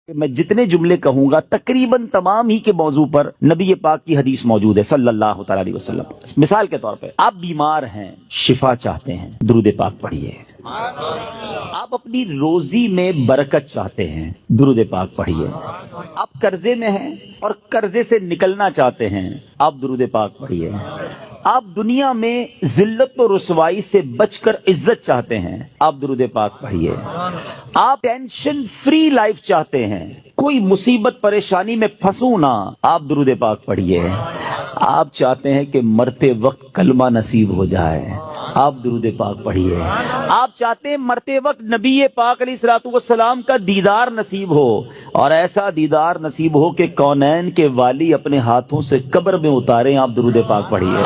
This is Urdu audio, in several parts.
میں جتنے جملے کہوں گا تقریباً تمام ہی کے موضوع پر نبی پاک کی حدیث موجود ہے صلی اللہ تعالی علیہ وسلم۔ مثال کے طور پہ آپ بیمار ہیں، شفا چاہتے ہیں، درود پاک پڑھیے۔ آپ اپنی روزی میں برکت چاہتے ہیں، درود پاک پڑھیے۔ آپ قرضے میں ہیں اور قرضے سے نکلنا چاہتے ہیں، آپ درود پاک پڑھیے۔ آپ دنیا میں ذلت و رسوائی سے بچ کر عزت چاہتے ہیں، آپ درود پاک پڑھیے۔ آپ ٹینشن فری لائف چاہتے ہیں، کوئی مصیبت پریشانی میں پھنسوں نہ، آپ درود پاک پڑھیے۔ آپ چاہتے ہیں کہ مرتے وقت کلمہ نصیب ہو جائے، آپ درود پاک پڑھیے۔ آپ چاہتے ہیں مرتے وقت نبی پاک علیہ الصلوۃ والسلام کا دیدار نصیب ہو، اور ایسا دیدار نصیب ہو کہ کونین کے والی اپنے ہاتھوں سے قبر میں اتاریں، آپ درود پاک پڑھیے۔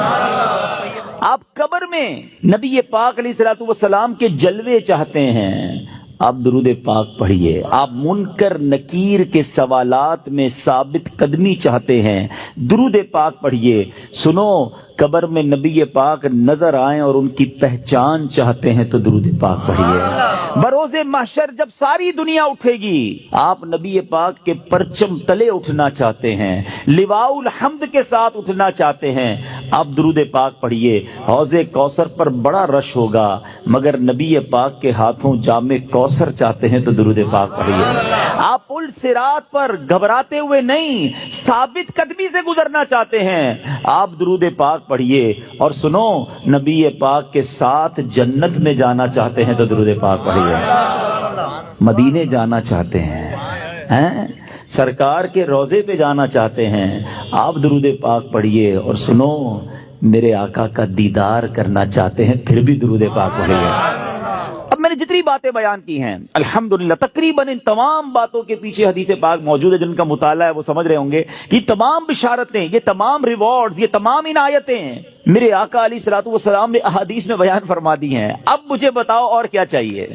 آپ قبر میں نبی پاک علیہ الصلوۃ والسلام کے جلوے چاہتے ہیں، آپ درود پاک پڑھیے۔ آپ منکر نکیر کے سوالات میں ثابت قدمی چاہتے ہیں، درود پاک پڑھیے۔ سنو، قبر میں نبی پاک نظر آئیں اور ان کی پہچان چاہتے ہیں تو درود پاک پڑھیے۔ بروز محشر جب ساری دنیا اٹھے گی، آپ نبی پاک کے پرچم تلے اٹھنا چاہتے ہیں، لواء الحمد کے ساتھ اٹھنا چاہتے ہیں، آپ درود پاک پڑھیے۔ حوض کوثر پر بڑا رش ہوگا، مگر نبی پاک کے ہاتھوں جام کوثر چاہتے ہیں تو درود پاک پڑھیے۔ آپ پل صراط پر گھبراتے ہوئے نہیں، ثابت قدمی سے گزرنا چاہتے ہیں، آپ درود پاک پڑھیے۔ اور سنو، نبی پاک کے ساتھ جنت میں جانا چاہتے ہیں تو درود پاک پڑھیے۔ مدینے جانا چاہتے ہیں، سرکار کے روضے پہ جانا چاہتے ہیں، آپ درود پاک پڑھیے۔ اور سنو، میرے آقا کا دیدار کرنا چاہتے ہیں، پھر بھی درود پاک پڑھیے۔ اب میں نے جتنی باتیں بیان کی ہیں الحمدللہ تقریباً ان تمام باتوں کے پیچھے حدیث پاک موجود ہے، جن کا مطالعہ ہے وہ سمجھ رہے ہوں گے کہ تمام بشارتیں، یہ تمام ریوارڈز، یہ تمام عنایتیں میرے آقا علیہ الصلوۃ والسلام نے احادیث میں بیان فرما دی ہیں۔ اب مجھے بتاؤ اور کیا چاہیے؟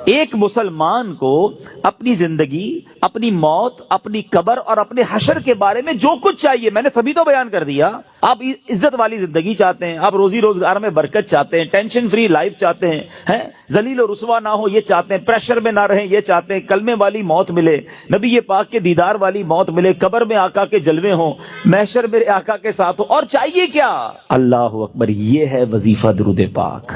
ایک مسلمان کو اپنی زندگی، اپنی موت، اپنی قبر اور اپنے حشر کے بارے میں جو کچھ چاہیے میں نے سبھی تو بیان کر دیا۔ آپ عزت والی زندگی چاہتے ہیں، آپ روزی روزگار میں برکت چاہتے ہیں، ٹینشن فری لائف چاہتے ہیں، ذلیل و رسوا نہ ہو یہ چاہتے ہیں، پریشر میں نہ رہیں یہ چاہتے ہیں، کلمے والی موت ملے، نبی پاک کے دیدار والی موت ملے، قبر میں آقا کے جلوے ہوں، محشر میرے آقا کے ساتھ ہو، اور چاہیے کیا؟ اللہ اکبر، یہ ہے وظیفہ درود پاک۔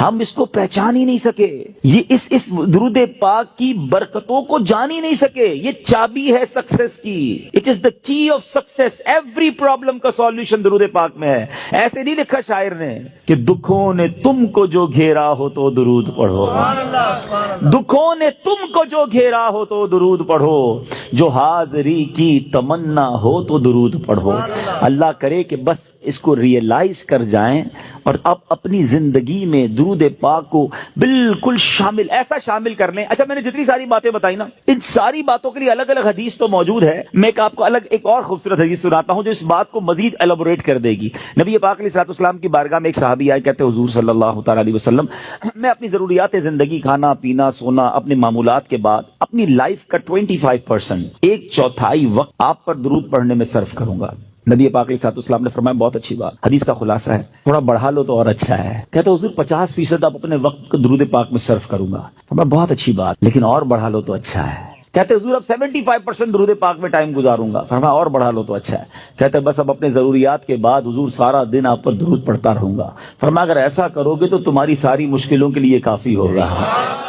ہم اس کو پہچان ہی نہیں سکے، یہ اس درود پاک کی برکتوں کو جان ہی نہیں سکے۔ یہ چابی ہے سکسیس کی، اٹ از دا کی آف سکسیس۔ ایوری پرابلم کا سولوشن درود پاک میں ہے۔ ایسے نہیں لکھا شاعر نے کہ دکھوں نے تم کو جو گھیرا ہو تو درود پڑھو، دکھوں نے تم کو جو گھیرا ہو تو درود پڑھو، جو حاضری کی تمنا ہو تو درود پڑھو۔ اللہ کرے کہ بس اس کو ریئلائز کر جائیں اور اب اپنی زندگی میں درود پاک کو بالکل شامل، ایسا شامل کر لیں۔ اچھا، میں نے جتنی ساری باتیں بتائی نا، ان ساری باتوں کے لیے الگ الگ حدیث تو موجود ہے، میں آپ کو الگ ایک اور خوبصورت حدیث سناتا ہوں جو اس بات کو مزید ایلابوریٹ کر دے گی۔ نبی پاک علیہ الصلوۃ والسلام کی بارگاہ میں ایک صحابی آئے، کہتے حضور صلی اللہ تعالی علیہ وسلم، میں اپنی ضروریات زندگی، کھانا پینا سونا، اپنے معمولات کے بعد اپنی لائف کا 25%، ایک چوتھائی وقت آپ پر درود پڑھنے میں صرف کروں گا۔ نبی پاک علیہ الصلوۃ والسلام نے فرمایا بہت اچھی بات، حدیث کا خلاصہ ہے، تھوڑا بڑھا لو تو اور اچھا ہے۔ کہتے حضور 50% آپ اپنے وقت کو درود پاک میں صرف کروں گا۔ فرمایا بہت اچھی بات، لیکن اور بڑھا لو تو اچھا ہے۔ کہتے حضور اب 75% درود پاک میں ٹائم گزاروں گا۔ فرمایا اور بڑھا لو تو اچھا ہے۔ کہتے بس اب اپنے ضروریات کے بعد حضور سارا دن آپ پر درود پڑھتا رہوں گا۔ فرمایا اگر ایسا کرو گے تو تمہاری ساری مشکلوں کے لیے کافی ہوگا،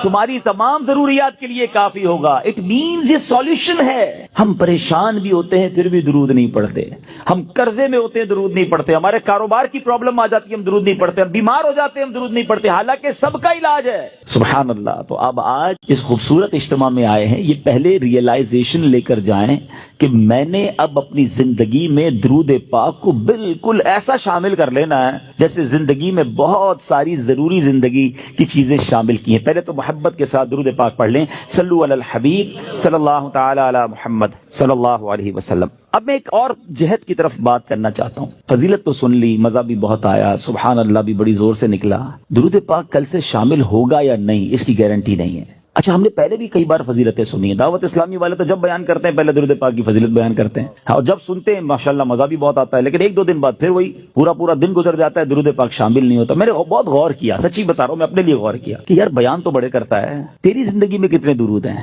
تمہاری تمام ضروریات کے لیے کافی ہوگا۔ اٹ مینز یہ سولوشن ہے۔ ہم پریشان بھی ہوتے ہیں پھر بھی درود نہیں پڑھتے، ہم قرضے میں ہوتے ہیں درود نہیں پڑھتے، ہمارے کاروبار کی پرابلم آ جاتی ہے ہم درود نہیں پڑھتے، ہم بیمار ہو جاتے ہیں ہم درود نہیں پڑھتے، حالانکہ سب کا علاج ہے۔ سبحان اللہ۔ تو اب آج اس خوبصورت اجتماع میں آئے ہیں، یہ پہلے ریئلائزیشن لے کر جائیں کہ میں نے اب اپنی زندگی میں درود پاک کو بالکل ایسا شامل کر لینا ہے جیسے زندگی میں بہت ساری ضروری زندگی کی چیزیں شامل کی ہیں۔ پہلے تو محبت کے ساتھ درود پاک پڑھ لیں، صلو علی الحبیب صلی اللہ تعالی علی محمد صلی اللہ علیہ وسلم۔ اب میں ایک اور جہت کی طرف بات کرنا چاہتا ہوں۔ فضیلت تو سن لی، مزہ بھی بہت آیا، سبحان اللہ بھی بڑی زور سے نکلا، درود پاک کل سے شامل ہوگا یا نہیں اس کی گارنٹی نہیں ہے۔ اچھا، ہم نے پہلے بھی کئی بار فضیلتیں سنی ہیں، دعوت اسلامی والے تو جب بیان کرتے ہیں پہلے درود پاک کی فضیلت بیان کرتے ہیں، اور جب سنتے ہیں ماشاءاللہ مزہ بھی بہت آتا ہے، لیکن ایک دو دن بعد پھر وہی پورا دن گزر جاتا ہے، درود پاک شامل نہیں ہوتا۔ میں نے بہت غور کیا، سچی بتا رہا ہوں، میں اپنے لیے غور کیا کہ یار بیان تو بڑے کرتا ہے، تیری زندگی میں کتنے درود ہیں،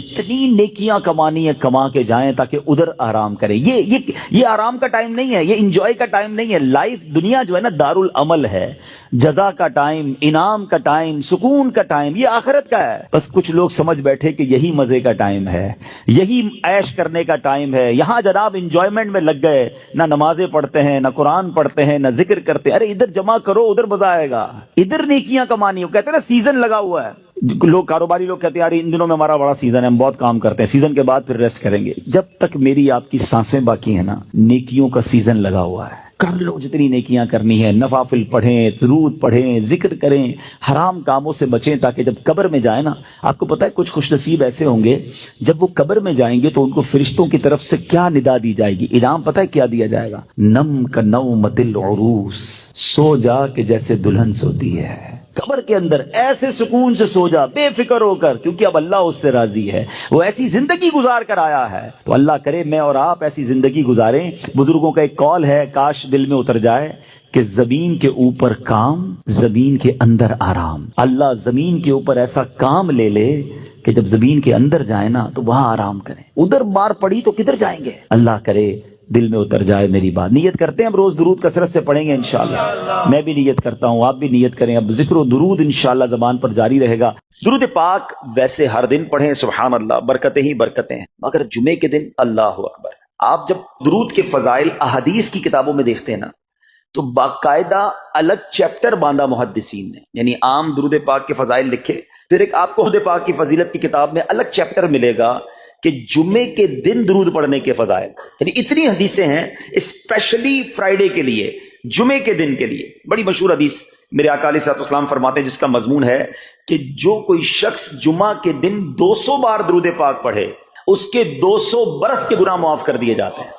جتنی نیکیاں کمانی ہے کما کے جائیں تاکہ ادھر آرام کریں. یہ آرام کا ٹائم نہیں ہے, یہ انجوائے کا ٹائم نہیں ہے. لائف دنیا جو ہے نا دار العمل ہے, جزا کا ٹائم, انعام کا ٹائم, سکون کا ٹائم, یہ آخرت کا ہے. بس کچھ لوگ سمجھ بیٹھے کہ یہی مزے کا ٹائم ہے, یہی عیش کرنے کا ٹائم ہے. یہاں جناب انجوائمنٹ میں لگ گئے, نہ نمازیں پڑھتے ہیں, نہ قرآن پڑھتے ہیں, نہ ذکر کرتے ہیں. ارے ادھر جمع کرو, ادھر مزہ آئے گا. ادھر نیکیاں کمانی ہو, کہتے ہیں نا سیزن لگا ہوا ہے. لوگ کاروباری لوگ کہتے ہیں یار ان دنوں میں ہمارا بڑا سیزن ہے, ہم بہت کام کرتے ہیں, سیزن کے بعد پھر ریسٹ کریں گے. جب تک میری آپ کی سانسیں باقی ہیں نا, نیکیوں کا سیزن لگا ہوا ہے. کر لو جتنی نیکیاں کرنی ہے, نوافل پڑھیں, درود پڑھیں, ذکر کریں, حرام کاموں سے بچیں, تاکہ جب قبر میں جائیں نا, آپ کو پتہ ہے کچھ خوش نصیب ایسے ہوں گے جب وہ قبر میں جائیں گے تو ان کو فرشتوں کی طرف سے کیا ندا دی جائے گی, انعام پتہ ہے کیا دیا جائے گا؟ نم کا نومۃ العروس, سو جا کہ جیسے دلہن سوتی ہے. قبر کے اندر ایسے سکون سے سو جا, بے فکر ہو کر, کیونکہ اب اللہ اس سے راضی ہے, وہ ایسی زندگی گزار کر آیا ہے. تو اللہ کرے میں اور آپ ایسی زندگی گزاریں. بزرگوں کا ایک قول ہے, کاش دل میں اتر جائے کہ زمین کے اوپر کام, زمین کے اندر آرام. اللہ زمین کے اوپر ایسا کام لے لے کہ جب زمین کے اندر جائیں نا تو وہاں آرام کریں. ادھر مار پڑی تو کدھر جائیں گے؟ اللہ کرے دل میں اتر جائے میری بات. نیت کرتے ہیں ہم روز درود کثرت سے پڑھیں گے انشاءاللہ. میں بھی نیت کرتا ہوں, آپ بھی نیت کریں. اب ذکر و درود انشاءاللہ زبان پر جاری رہے گا. درود پاک ویسے ہر دن پڑھیں, سبحان اللہ, برکتیں ہی برکتیں ہیں, مگر جمعے کے دن اللہ اکبر. آپ جب درود کے فضائل احادیث کی کتابوں میں دیکھتے ہیں نا, تو باقاعدہ الگ چیپٹر باندھا محدثین نے. یعنی عام درود پاک کے فضائل لکھے, پھر ایک آپ کو درود پاک کی فضیلت کی کتاب میں الگ چیپٹر ملے گا کہ جمعے کے دن درود پڑھنے کے فضائل. یعنی اتنی حدیثیں ہیں اسپیشلی فرائیڈے کے لیے, جمعے کے دن کے لیے. بڑی مشہور حدیث میرے آقا علیہ الصلوۃ والسلام فرماتے ہیں, جس کا مضمون ہے کہ جو کوئی شخص جمعہ کے دن 200 بار درود پاک پڑھے, اس کے 200 برس کے گناہ معاف کر دیے جاتے ہیں.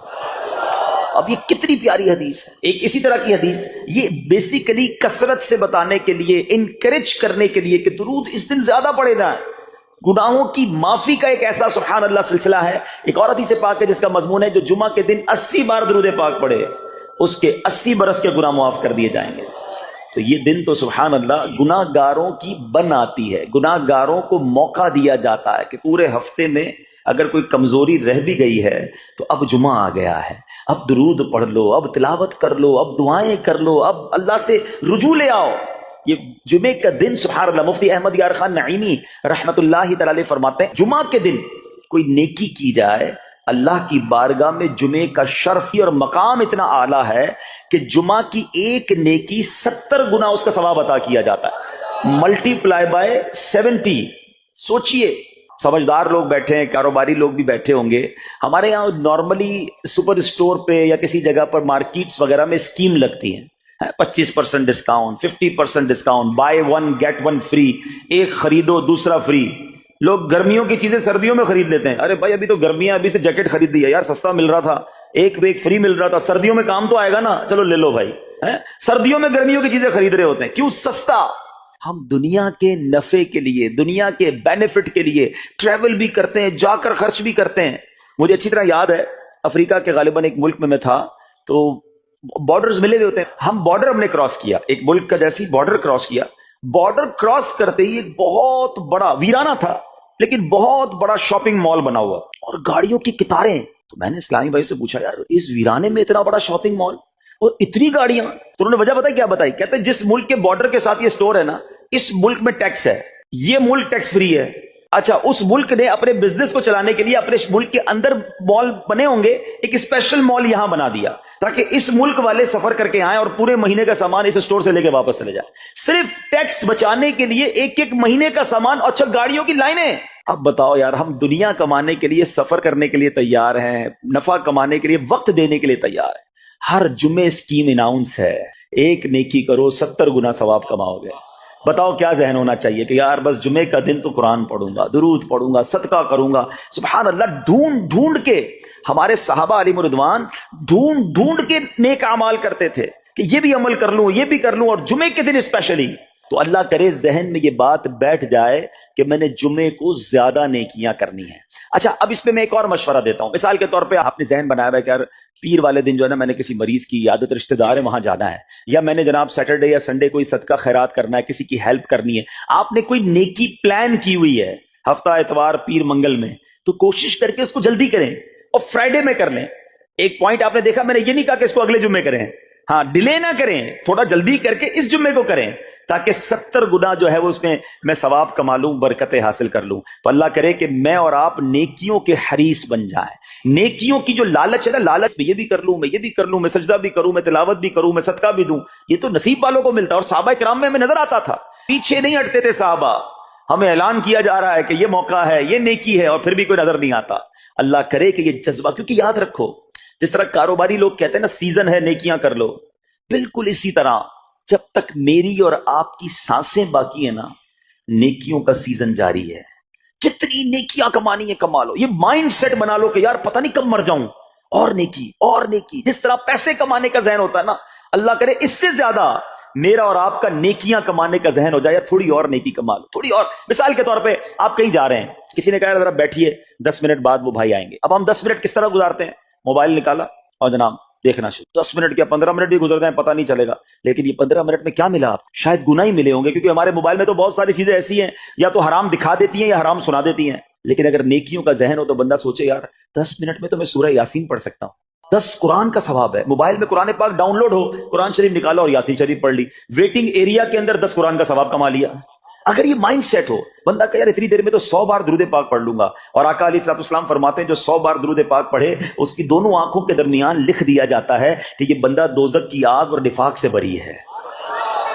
اب یہ کتنی پیاری حدیث ہے. ایک اسی طرح کی حدیث, یہ بیسیکلی کثرت سے بتانے کے لیے, انکریج کرنے کے لیے کہ درود اس دن زیادہ پڑھے جائیں. گناہوں کی معافی کا ایک ایسا سبحان اللہ سلسلہ ہے. ایک اور حدیث پاک ہے جس کا مضمون ہے جو جمعہ کے دن 80 بار درود پاک پڑھے, اس کے 80 برس کے گناہ معاف کر دیے جائیں گے. تو یہ دن تو سبحان اللہ گناہ گاروں کی بن آتی ہے. گناہ گاروں کو موقع دیا جاتا ہے کہ پورے ہفتے میں اگر کوئی کمزوری رہ بھی گئی ہے تو اب جمعہ آ گیا ہے, اب درود پڑھ لو, اب تلاوت کر لو, اب دعائیں کر لو, اب اللہ سے رجوع لے آؤ. یہ جمعے کا دن سبحان اللہ, مفتی احمد یار خان نعیمی رحمت اللہ تعالی علیہ فرماتے ہیں, جمعہ کے دن کوئی نیکی کی جائے, اللہ کی بارگاہ میں جمعے کا شرف اور مقام اتنا اعلیٰ ہے کہ جمعہ کی ایک نیکی 70 گنا اس کا ثواب عطا کیا جاتا ہے, ملٹی پلائی بائی 70. سوچئے, سمجھدار لوگ بیٹھے ہیں, کاروباری لوگ بھی بیٹھے ہوں گے. ہمارے یہاں نارملی سپر اسٹور پہ یا کسی جگہ پر مارکیٹس وغیرہ میں اسکیم لگتی ہیں, 25% discount, 50% discount, buy 1 get 1 free, ایک خریدو دوسرا فری. لوگ گرمیوں کی چیزیں سردیوں میں خرید لیتے ہیں. ارے بھائی ابھی تو گرمیاں, ابھی سے جیکٹ خرید دی ہے یار, سستا مل رہا تھا, ایک فری مل رہا تھا, سردیوں میں کام تو آئے گا نا, چلو لے لو بھائی. سردیوں میں گرمیوں کی چیزیں خرید رہے ہوتے ہیں, کیوں؟ سستا. ہم دنیا کے نفع کے لیے, دنیا کے بینیفٹ کے لیے ٹریول بھی کرتے ہیں, جا کر خرچ بھی کرتے ہیں. مجھے اچھی طرح یاد ہے, افریقہ کے غالباً ایک ملک میں تھا, تو بارڈرز ملے ہوئے ہوتے ہیں. ہم بارڈر ہم نے کراس کیا, ایک ملک کا جیسی بارڈر کراس کیا. بارڈر کراس کرتے ہی ایک بہت بڑا, ویرانہ تھا لیکن بہت بڑا شاپنگ مال بنا ہوا اور گاڑیوں کی قطاریں. تو میں نے اسلامی بھائی سے پوچھا, یار اس ویرانے میں اتنا بڑا شاپنگ مال اور اتنی گاڑیاں؟ تو انہوں نے وجہ بتائی, کیا بتائی؟ کہتے ہیں جس ملک کے بارڈر کے ساتھ یہ سٹور ہے نا, اس ملک میں ٹیکس ہے, یہ ملک ٹیکس فری ہے. اچھا, اس ملک نے اپنے بزنس کو چلانے کے لیے اپنے ملک کے اندر مال بنے ہوں گے, ایک اسپیشل مال یہاں بنا دیا تاکہ اس ملک والے سفر کر کے آئیں اور پورے مہینے کا سامان اس سٹور سے لے کے واپس چلے جائیں, صرف ٹیکس بچانے کے لیے. ایک مہینے کا سامان, اچھا گاڑیوں کی لائنیں. اب بتاؤ یار, ہم دنیا کمانے کے لیے, سفر کرنے کے لیے تیار ہیں, نفع کمانے کے لیے وقت دینے کے لیے تیار ہیں. ہر جمعے اسکیم اناؤنس ہے, ایک نیکی کرو 70 گنا ثواب کماؤ گے. بتاؤ کیا ذہن ہونا چاہیے کہ یار بس جمعے کا دن تو قرآن پڑھوں گا, درود پڑھوں گا, صدقہ کروں گا. سبحان اللہ, ڈھونڈ کے ہمارے صحابہ علیہ رضوان ڈھونڈ کے نیک اعمال کرتے تھے کہ یہ بھی عمل کر لوں, یہ بھی کر لوں, اور جمعے کے دن اسپیشلی. تو اللہ کرے ذہن میں یہ بات بیٹھ جائے کہ میں نے جمعے کو زیادہ نیکیاں کرنی ہیں. اچھا, اب اس پہ میں ایک اور مشورہ دیتا ہوں. مثال کے طور پہ آپ نے ذہن بنایا ہوا ہے کہ یار پیر والے دن جو ہے نا, میں نے کسی مریض کی عیادت, رشتہ دار ہے وہاں جانا ہے, یا میں نے جناب سیٹرڈے یا سنڈے کوئی صدقہ خیرات کرنا ہے, کسی کی ہیلپ کرنی ہے. آپ نے کوئی نیکی پلان کی ہوئی ہے, ہفتہ اتوار پیر منگل میں، تو کوشش کر کے اس کو جلدی کریں اور فرائیڈے میں کر لیں۔ ایک پوائنٹ آپ نے دیکھا، میں نے یہ نہیں کہا کہ اس کو اگلے جمعے کریں، ہاں ڈیلے نہ کریں، تھوڑا جلدی کر کے اس جمعے کو کریں تاکہ 70 گنا جو ہے وہ اس میں ثواب کما لوں، برکتیں حاصل کر لوں۔ تو اللہ کرے کہ میں اور آپ نیکیوں کے حریص بن جائیں۔ نیکیوں کی جو لالچ ہے نا، لالچ میں یہ بھی کر لوں، میں یہ بھی کر لوں، میں سجدہ بھی کروں، میں تلاوت بھی کروں، میں صدقہ بھی دوں، یہ تو نصیب والوں کو ملتا ہے۔ اور صحابہ کرام میں ہمیں نظر آتا تھا، پیچھے نہیں ہٹتے تھے صحابہ، ہمیں اعلان کیا جا رہا ہے کہ یہ موقع ہے، یہ نیکی ہے، اور پھر بھی کوئی نظر نہیں آتا۔ اللہ کرے کہ یہ جذبہ، کیونکہ یاد رکھو جس طرح کاروباری لوگ کہتے ہیں نا سیزن ہے نیکیاں کر لو، بالکل اسی طرح جب تک میری اور آپ کی سانسیں باقی ہیں نا، نیکیوں کا سیزن جاری ہے۔ جتنی نیکیاں کمانی ہے کما لو، یہ مائنڈ سیٹ بنا لو کہ یار پتہ نہیں کب مر جاؤں، اور نیکی اور نیکی۔ جس طرح پیسے کمانے کا ذہن ہوتا ہے نا، اللہ کرے اس سے زیادہ میرا اور آپ کا نیکیاں کمانے کا ذہن ہو جائے، یا تھوڑی اور نیکی کما لو، تھوڑی اور۔ مثال کے طور پہ آپ کہیں جا رہے ہیں، کسی نے کہا ذرا بیٹھیے 10 منٹ بعد وہ بھائی آئیں گے۔ اب ہم 10 منٹ کس طرح گزارتے ہیں؟ موبائل نکالا اور جناب دیکھنا شروع، 10 منٹ کیا 15 منٹ بھی گزر جائیں پتہ نہیں چلے گا، لیکن یہ 15 منٹ میں کیا ملا؟ آپ شاید گناہ ہی ملے ہوں گے، کیونکہ ہمارے موبائل میں تو بہت ساری چیزیں ایسی ہیں یا تو حرام دکھا دیتی ہیں یا حرام سنا دیتی ہیں۔ لیکن اگر نیکیوں کا ذہن ہو تو بندہ سوچے یار 10 منٹ میں تو میں سورہ یاسین پڑھ سکتا ہوں، 10 قرآن کا ثواب ہے۔ موبائل میں قرآن پاک ڈاؤن لوڈ ہو، قرآن شریف نکالا اور یاسین شریف پڑھ لی، ویٹنگ ایریا کے اندر 10 قرآن کا ثواب کما لیا۔ اگر یہ مائنڈ سیٹ ہو، بندہ کہ یار اتنی دیر میں تو 100 بار درود پاک پڑھ لوں گا، اور آقا علیہ الصلوۃ والسلام فرماتے ہیں جو 100 بار درود پاک پڑھے اس کی دونوں آنکھوں کے درمیان لکھ دیا جاتا ہے کہ یہ بندہ دوزخ کی آگ اور نفاق سے بری ہے۔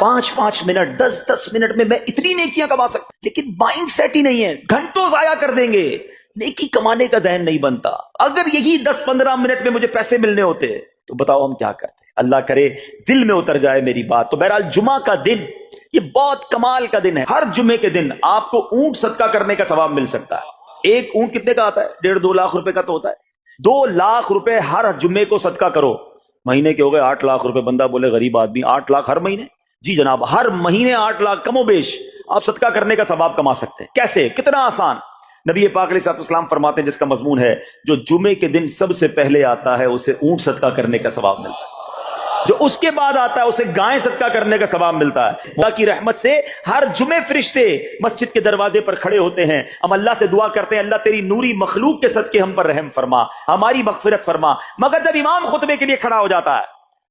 5 منٹ 10 منٹ میں میں اتنی نیکیاں کما سکتا، لیکن مائنڈ سیٹ ہی نہیں ہے، گھنٹوں ضائع کر دیں گے، نیکی کمانے کا ذہن نہیں بنتا۔ اگر یہی 10-15 منٹ میں مجھے پیسے ملنے ہوتے تو بتاؤ ہم کیا کرتے؟ اللہ کرے دل میں اتر جائے میری بات۔ تو بہرحال جمعہ کا دن یہ بہت کمال کا دن ہے۔ ہر جمعے کے دن آپ کو اونٹ صدقہ کرنے کا ثواب مل سکتا ہے۔ ایک اونٹ کتنے کا آتا ہے؟ 1.5-2 لاکھ روپے کا تو ہوتا ہے۔ 2 لاکھ روپے ہر جمعے کو صدقہ کرو، مہینے کے ہو گئے 8 لاکھ روپے۔ بندہ بولے غریب آدمی 8 لاکھ ہر مہینے؟ جی جناب، ہر مہینے 8 لاکھ کم و بیش آپ صدقہ کرنے کا ثواب کما سکتے ہیں۔ کیسے؟ کتنا آسان۔ نبی پاک علیہ الصلوۃ والسلام فرماتے ہیں جس کا مضمون ہے جو جمعے کے دن سب سے پہلے آتا ہے اسے اونٹ صدقہ کرنے کا ثواب ملتا ہے، جو اس کے بعد آتا ہے اسے گائے صدقہ کرنے کا ثواب ملتا ہے۔ اللہ کی رحمت سے ہر جمعے فرشتے مسجد کے دروازے پر کھڑے ہوتے ہیں، ہم اللہ سے دعا کرتے ہیں اللہ تیری نوری مخلوق کے صدقے ہم پر رحم فرما، ہماری مغفرت فرما۔ مگر جب امام خطبے کے لیے کھڑا ہو جاتا ہے،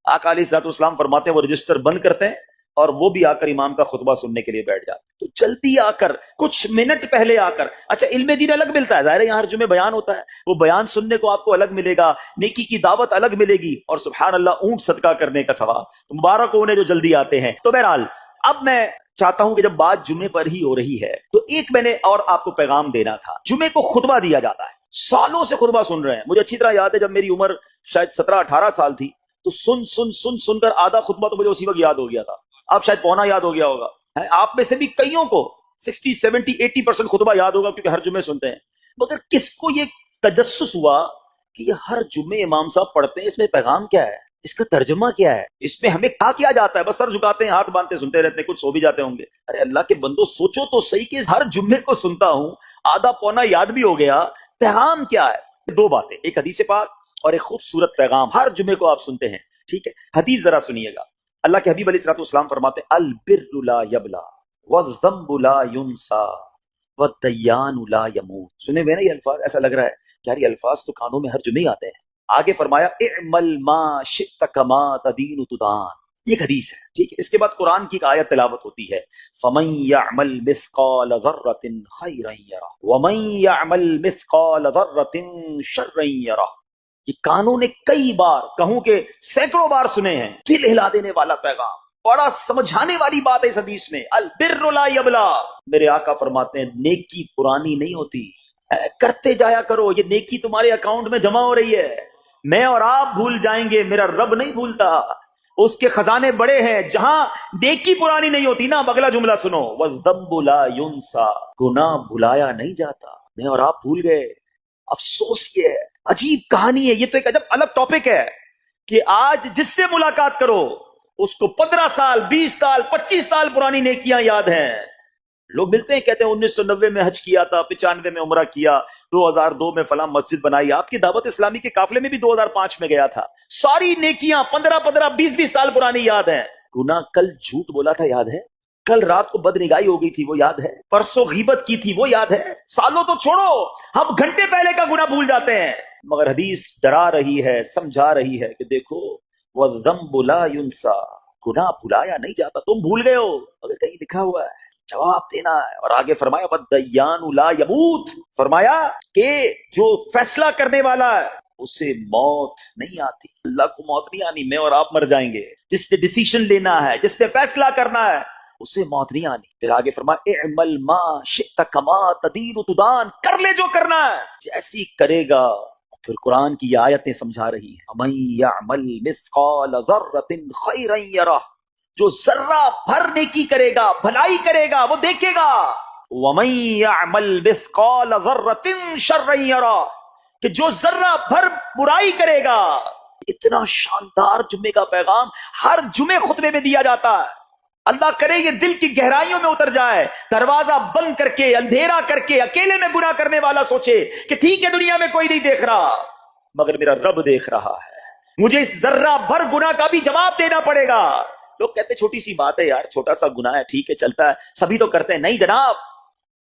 آقا علیہ الصلوۃ والسلام فرماتے ہیں وہ رجسٹر بند کرتے ہیں اور وہ بھی آ کر امام کا خطبہ سننے کے لیے بیٹھ جاتے ہیں۔ تو جلدی آ کر، کچھ منٹ پہلے آ کر، اچھا علم دین الگ ملتا ہے، ظاہر ہے یہاں ہر جمعے بیان ہوتا ہے، وہ بیان سننے کو آپ کو الگ ملے گا، نیکی کی دعوت الگ ملے گی، اور سبحان اللہ اونٹ صدقہ کرنے کا ثواب۔ تو مبارک ہو انہیں جو جلدی آتے ہیں۔ تو بہرحال اب میں چاہتا ہوں کہ جب بات جمعے پر ہی ہو رہی ہے تو ایک میں نے اور آپ کو پیغام دینا تھا۔ جمعے کو خطبہ دیا جاتا ہے، سالوں سے خطبہ سن رہے ہیں۔ مجھے اچھی طرح یاد ہے جب میری عمر شاید 17-18 سال تھی تو سن کر آدھا خطبہ تو مجھے اسی وقت یاد ہو گیا تھا، اب شاید پونا یاد ہو گیا ہوگا۔ آپ میں سے بھی کئیوں کو 60-70-80% خطبہ یاد ہوگا کیونکہ ہر جمعے سنتے ہیں۔ مگر کس کو یہ تجسس ہوا کہ یہ ہر جمعے امام صاحب پڑھتے ہیں، اس میں پیغام کیا ہے، اس کا ترجمہ کیا ہے، اس میں ہمیں کیا جاتا ہے؟ بس سر جھکاتے ہیں، ہاتھ باندھتے سنتے رہتے ہیں، کچھ سو بھی جاتے ہوں گے۔ ارے اللہ کے بندو سوچو تو صحیح کہ ہر جمعے کو سنتا ہوں، آدھا پونا یاد بھی ہو گیا، پیغام کیا ہے؟ 2 باتیں، ایک حدیث پاک اور ایک خوبصورت پیغام ہر جمعے کو آپ سنتے ہیں، ٹھیک ہے؟ حدیث ذرا سنیے گا۔ اللہ کے حبیب علیہ الصلوۃ والسلام فرماتے ہیں البر لا یبلا والذنب لا ینسا والدیان لا یموت۔ سنے ہوئے نا یہ الفاظ؟ ایسا لگ رہا ہے کہ یار یہ الفاظ تو کانوں میں ہر جمعے ہی آتے ہیں۔ آگے فرمایا اعمل ما شئت کما تدین تدان، یہ ایک حدیث ہے، ٹھیک ہے؟ اس کے بعد قرآن کی ایک آیت تلاوت ہوتی ہے فمن یعمل مثقال ذرۃ خیرا یرہ ومن یعمل مثقال ذرۃ شرا یرہ۔ یہ کانوں نے کئی بار، کہوں کہ سینکڑوں بار سنے ہیں، دل ہلا دینے والا پیغام، بڑا سمجھانے والی بات ہے اس حدیث میں۔ البر لا یبلا، میرے آقا فرماتے ہیں نیکی پرانی نہیں ہوتی، کرتے جایا کرو، یہ نیکی تمہارے اکاؤنٹ میں جمع ہو رہی ہے۔ میں اور آپ بھول جائیں گے، میرا رب نہیں بھولتا، اس کے خزانے بڑے ہیں۔ جہاں نیکی پرانی نہیں ہوتی نا، اگلا جملہ سنو، والذنب لا ینسا، گناہ بھلایا نہیں جاتا۔ میں اور آپ بھول گئے، افسوس یہ ہے، عجیب کہانی ہے۔ یہ تو ایک عجب الگ ٹاپک ہے کہ آج جس سے ملاقات کرو اس کو 15 سال 20 سال 25 سال پرانی نیکیاں یاد ہیں۔ لوگ ملتے ہیں کہتے ہیں 1990 میں حج کیا تھا، 95 میں عمرہ کیا، 2002 میں فلاں مسجد بنائی۔ آپ کی دعوت اسلامی کے قافلے میں بھی 2005 میں گیا تھا۔ ساری نیکیاں 15 20 سال پرانی یاد ہیں۔ گناہ کل جھوٹ بولا تھا یاد ہے، کل رات کو بدنگاہی ہو گئی تھی وہ یاد ہے، پرسوں غیبت کی تھی وہ یاد ہے، سالوں تو چھوڑو ہم گھنٹے پہلے کا گناہ بھول جاتے ہیں، مگر حدیث ڈرا رہی ہے، سمجھا رہی ہے کہ دیکھو وَالذَّنبُ لَا يُنسَى، گناہ بھلایا نہیں جاتا، تم بھول گئے ہو اگر کہیں لکھا ہوا ہے جواب دینا ہے۔ اور آگے فرمایا وَالدَّيَّانُ لَا يَمُوتُ، فرمایا کہ جو فیصلہ کرنے والا ہے اسے موت نہیں آتی، اللہ کو موت نہیں آنی، میں اور آپ مر جائیں گے، جس نے ڈیسیشن لینا ہے، جس نے فیصلہ کرنا ہے اسے موت نہیں آنی۔ پھر آگے فرمایا اعمل ما شئت کما تدین تدان، کر لے جو کرنا ہے جیسی کرے گا۔ پھر قرآن کی یہ آیتیں سمجھا رہی ہیں وَمَن يَعْمَلْ مِثْقَالَ ذَرَّةٍ خَيْرًا يَرَهُ، جو ذرہ بھر نیکی کرے گا، بھلائی کرے گا، وہ دیکھے گا۔ وَمَن يَعْمَلْ مِثْقَالَ ذَرَّةٍ شَرًّا يَرَهُ، کہ جو ذرہ بھر برائی کرے گا۔ اتنا شاندار جمعے کا پیغام ہر جمعے خطبے میں دیا جاتا ہے، اللہ کرے یہ دل کی گہرائیوں میں اتر جائے، دروازہ بند کر کے، اندھیرا کر کے، اکیلے میں گناہ کرنے والا سوچے کہ ٹھیک ہے دنیا میں کوئی نہیں دیکھ رہا مگر میرا رب دیکھ رہا ہے، مجھے اس ذرہ بھر گناہ کا بھی جواب دینا پڑے گا۔ لوگ کہتے ہیں چھوٹی سی بات ہے یار، چھوٹا سا گناہ ہے، ٹھیک ہے چلتا ہے، سبھی تو کرتے ہیں۔ نہیں جناب،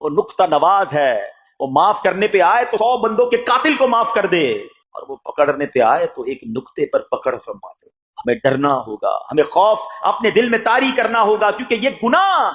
وہ نقطہ نواز ہے، وہ معاف کرنے پہ آئے تو 100 بندوں کے قاتل کو معاف کر دے، اور وہ پکڑنے پہ آئے تو ایک نقطے پر پکڑ فرما دے۔ ہمیں ڈرنا ہوگا، ہمیں خوف اپنے دل میں طاری کرنا ہوگا، کیونکہ یہ گناہ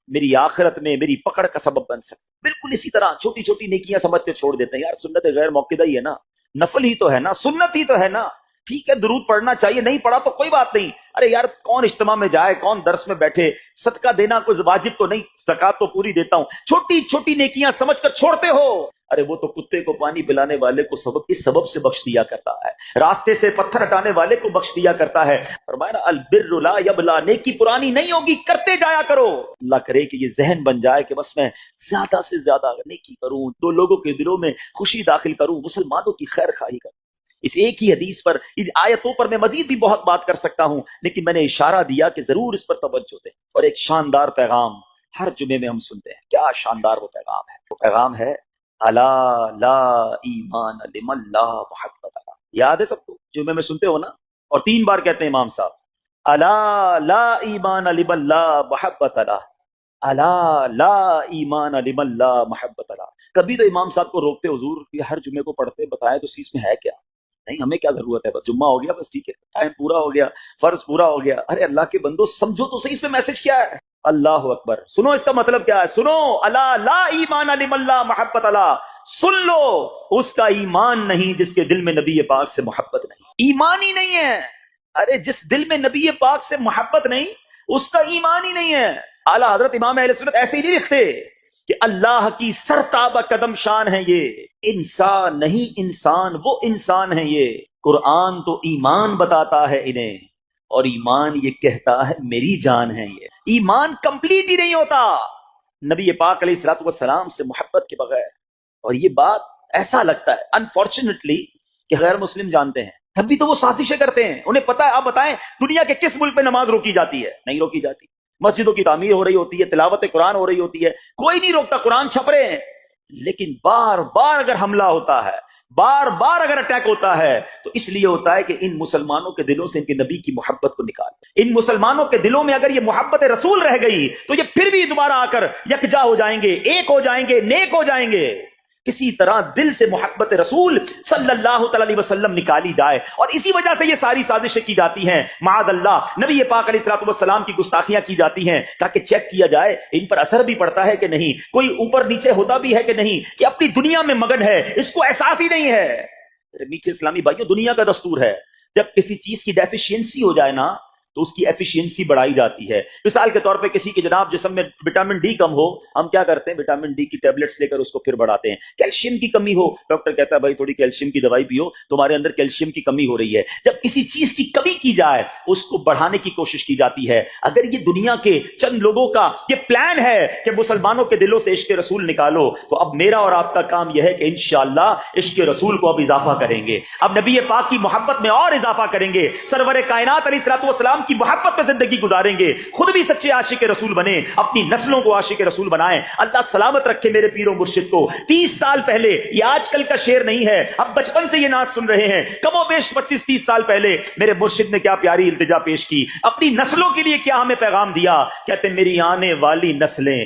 میری آخرت میں میری پکڑ کا سبب بن سکتا ہے۔ بالکل اسی طرح چھوٹی چھوٹی نیکیاں سمجھ کے چھوڑ دیتے ہیں، یار سنت غیر موقدہ ہی ہے نا، نفل ہی تو ہے نا، سنت ہی تو ہے نا، ٹھیک ہے درود پڑھنا چاہیے، نہیں پڑھا تو کوئی بات نہیں، ارے یار کون اجتماع میں جائے، کون درس میں بیٹھے، صدقہ دینا کوئی واجب تو نہیں، زکات تو پوری دیتا ہوں، چھوٹی چھوٹی نیکیاں سمجھ کر چھوڑتے ہو، ارے وہ تو کتے کو پانی پلانے والے کو اس سبب سے بخش دیا کرتا ہے، راستے سے پتھر ہٹانے والے کو بخش دیا کرتا ہے۔ فرمایا نا البر لا یبلا، نیکی پرانی نہیں ہوگی، کرتے جایا کرو۔ اللہ کرے کہ یہ ذہن بن جائے کہ بس میں زیادہ سے زیادہ نیکی کروں، دو لوگوں کے دلوں میں خوشی داخل کروں، مسلمانوں کی خیر خواہی کروں۔ اس ایک ہی حدیث پر، ان آیتوں پر میں مزید بھی بہت بات کر سکتا ہوں، لیکن میں نے اشارہ دیا کہ ضرور اس پر توجہ دیں۔ اور ایک شاندار پیغام ہر جمعے میں ہم سنتے ہیں، کیا شاندار وہ پیغام ہے، وہ پیغام ہے الا لا ایمان لمن لا محبت له، یاد ہے سب کو، جمعے میں سنتے ہو نا، اور 3 بار کہتے ہیں امام صاحب الا لا ایمان لمن لا محبت له، الا لا ایمان لمن لا محبت له۔ کبھی تو امام صاحب کو روکتے، حضور یہ ہر جمعے کو پڑھتے بتائیں تو اس میں ہے کیا؟ نہیں ہمیں کیا ضرورت ہے، بس جمعہ ہو گیا، بس ٹھیک ہے، ٹائم پورا ہو گیا، فرض پورا ہو گیا۔ ارے اللہ کے بندو سمجھو تو صحیح اس میں میسج کیا ہے۔ اللہ اکبر، سنو اس کا مطلب کیا ہے، سنو الا لا ایمان لمن لا محبت لا، سن لو اس کا ایمان نہیں جس کے دل میں نبی پاک سے محبت نہیں، ایمان ہی نہیں ہے۔ ارے جس دل میں نبی پاک سے محبت نہیں اس کا ایمان ہی نہیں ہے۔ اعلیٰ حضرت امام اہل سنت ایسے ہی نہیں لکھتے کہ اللہ کی سرتابہ قدم شان ہے یہ، انسان نہیں انسان، وہ انسان ہے یہ، قرآن تو ایمان بتاتا ہے انہیں، اور ایمان یہ کہتا ہے میری جان ہے یہ۔ ایمان کمپلیٹ ہی نہیں ہوتا نبی پاک علیہ الصلوۃ والسلام سے محبت کے بغیر، اور یہ بات ایسا لگتا ہے انفارچونیٹلی کہ غیر مسلم جانتے ہیں، تب بھی تو وہ سازشیں کرتے ہیں، انہیں پتا ہے۔ آپ بتائیں دنیا کے کس ملک میں نماز روکی جاتی ہے؟ نہیں روکی جاتی، مسجدوں کی تعمیر ہو رہی ہوتی ہے، تلاوت قرآن ہو رہی ہوتی ہے، کوئی نہیں روکتا، قرآن چھپ رہے ہیں، لیکن بار بار اگر حملہ ہوتا ہے، بار بار اگر اٹیک ہوتا ہے تو اس لیے ہوتا ہے کہ ان مسلمانوں کے دلوں سے ان کے نبی کی محبت کو نکال، ان مسلمانوں کے دلوں میں اگر یہ محبت رسول رہ گئی تو یہ پھر بھی دوبارہ آ کر یکجا ہو جائیں گے، ایک ہو جائیں گے، نیک ہو جائیں گے۔ کسی طرح دل سے محبت رسول صلی اللہ تعالی علیہ وسلم نکالی جائے، اور اسی وجہ سے یہ ساری سازشیں کی جاتی ہیں، معاذ اللہ نبی پاک علیہ الصلوۃ والسلام کی گستاخیاں کی جاتی ہیں تاکہ چیک کیا جائے ان پر اثر بھی پڑتا ہے کہ نہیں، کوئی اوپر نیچے ہوتا بھی ہے کہ نہیں، کہ اپنی دنیا میں مگن ہے، اس کو احساس ہی نہیں ہے۔ میٹھے اسلامی بھائیوں، دنیا کا دستور ہے جب کسی چیز کی ڈیفیشینسی ہو جائے نا تو اس کی ایفیشینسی بڑھائی جاتی ہے۔ مثال کے طور پہ کسی کے جناب جسم میں وٹامن ڈی کم ہو، ہم کیا کرتے ہیں، وٹامن ڈی کی ٹیبلٹس لے کر اس کو پھر بڑھاتے ہیں۔ کیلشیم کی کمی ہو، ڈاکٹر کہتا ہے بھائی تھوڑی کیلشیم کی دوائی پیو، تمہارے اندر کیلشیم کی کمی ہو رہی ہے۔ جب کسی چیز کی کمی کی جائے اس کو بڑھانے کی کوشش کی جاتی ہے۔ اگر یہ دنیا کے چند لوگوں کا یہ پلان ہے کہ مسلمانوں کے دلوں سے عشق رسول نکالو، تو اب میرا اور آپ کا کام یہ ہے کہ انشاءاللہ عشق رسول کو اب اضافہ کریں گے، اب نبی پاک کی محبت میں اور اضافہ کریں گے۔ سرور کائنات علیہ الصلوۃ والسلام السلام کی محبت میں زندگی گزاریں گے، خود بھی سچے عاشق رسول بنے، اپنی نسلوں کو عاشق رسول بنائیں۔ اللہ سلامت رکھے میرے پیر و مرشد کو۔ 30 سال پہلے، یہ آج کل کا شعر نہیں ہے، اب بچپن سے یہ نعت سن رہے ہیں، کم و بیش 25-30 سال پہلے میرے مرشد نے کیا پیاری التجا پیش کی، اپنی نسلوں کے لیے کیا ہمیں پیغام دیا۔ کہتے میری آنے والی نسلیں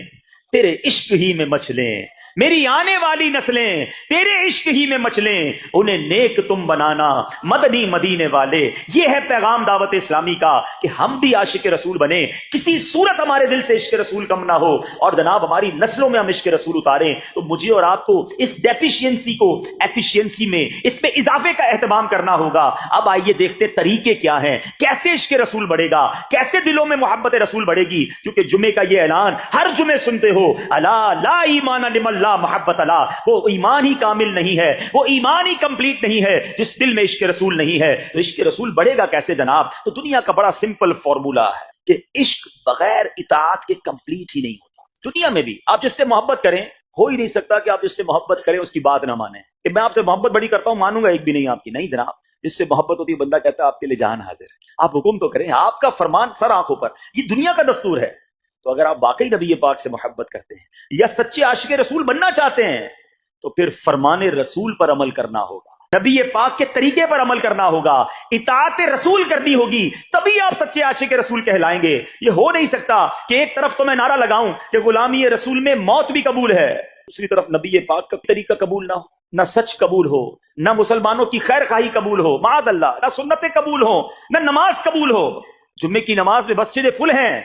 تیرے عشق ہی میں مچلیں، میری آنے والی نسلیں تیرے عشق ہی میں مچلیں، انہیں نیک تم بنانا مدنی مدینے والے۔ یہ ہے پیغام دعوت اسلامی کا کہ ہم بھی عاشق رسول بنیں، کسی صورت ہمارے دل سے عشق رسول کم نہ ہو، اور جناب ہماری نسلوں میں ہم عشق رسول اتاریں۔ تو مجھے اور آپ کو اس ڈیفیشینسی کو ایفیشینسی میں، اس میں اضافے کا اہتمام کرنا ہوگا۔ اب آئیے دیکھتے طریقے کیا ہیں، کیسے عشق رسول بڑھے گا، کیسے دلوں میں محبت رسول بڑھے گی، کیونکہ جمعے کا یہ اعلان ہر جمعے سنتے ہو، الا لا ایمان لمن لا محبت اللہ، وہ ایمان ہی کامل نہیں ہے، وہ ایمان ہی کمپلیٹ نہیں ہے جس دل میں عشق رسول نہیں ہے۔ تو عشق رسول بڑھے گا کیسے جناب؟ تو دنیا کا بڑا سمپل فارمولا ہے کہ عشق بغیر اطاعت کے کمپلیٹ ہی نہیں ہوتا۔ دنیا میں بھی آپ جس سے محبت کریں، ہو ہی نہیں سکتا کہ آپ جس سے محبت کریں اس کی بات نہ مانیں، کہ میں آپ سے محبت بڑی کرتا ہوں مانوں گا ایک بھی نہیں آپ کی، نہیں جناب۔ جس سے محبت ہوتی ہے بندہ کہتا ہے آپ کے لیے جان حاضر ہے، آپ حکم تو کریں، آپ کا فرمان سر آنکھوں پر، یہ دنیا کا دستور ہے۔ تو اگر آپ واقعی نبی پاک سے محبت کرتے ہیں یا سچے عاشق رسول بننا چاہتے ہیں تو پھر فرمان رسول پر عمل کرنا ہوگا، نبی پاک کے طریقے پر عمل کرنا ہوگا، اطاعت رسول کرنی ہوگی، تبھی آپ سچے عاشق رسول کہلائیں گے۔ یہ ہو نہیں سکتا کہ ایک طرف تو میں نعرہ لگاؤں کہ غلامی رسول میں موت بھی قبول ہے، دوسری طرف نبی پاک کا طریقہ قبول نہ ہو، نہ سچ قبول ہو، نہ مسلمانوں کی خیر خواہی قبول ہو، معاذ اللہ، نہ سنتیں قبول ہو، نہ نماز قبول ہو۔ جمعے کی نماز میں مسجدیں فل ہیں،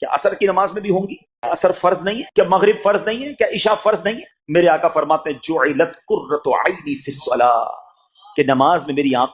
کیا عصر کی نماز میں بھی ہوں گی؟ عصر فرض نہیں ہے؟ کیا مغرب فرض نہیں ہے؟ کیا عشاء فرض نہیں ہے؟ میرے آقا فرماتے ہیں جعلت قرۃ عینی فی الصلاۃ، کہ نماز میں میری آنکھ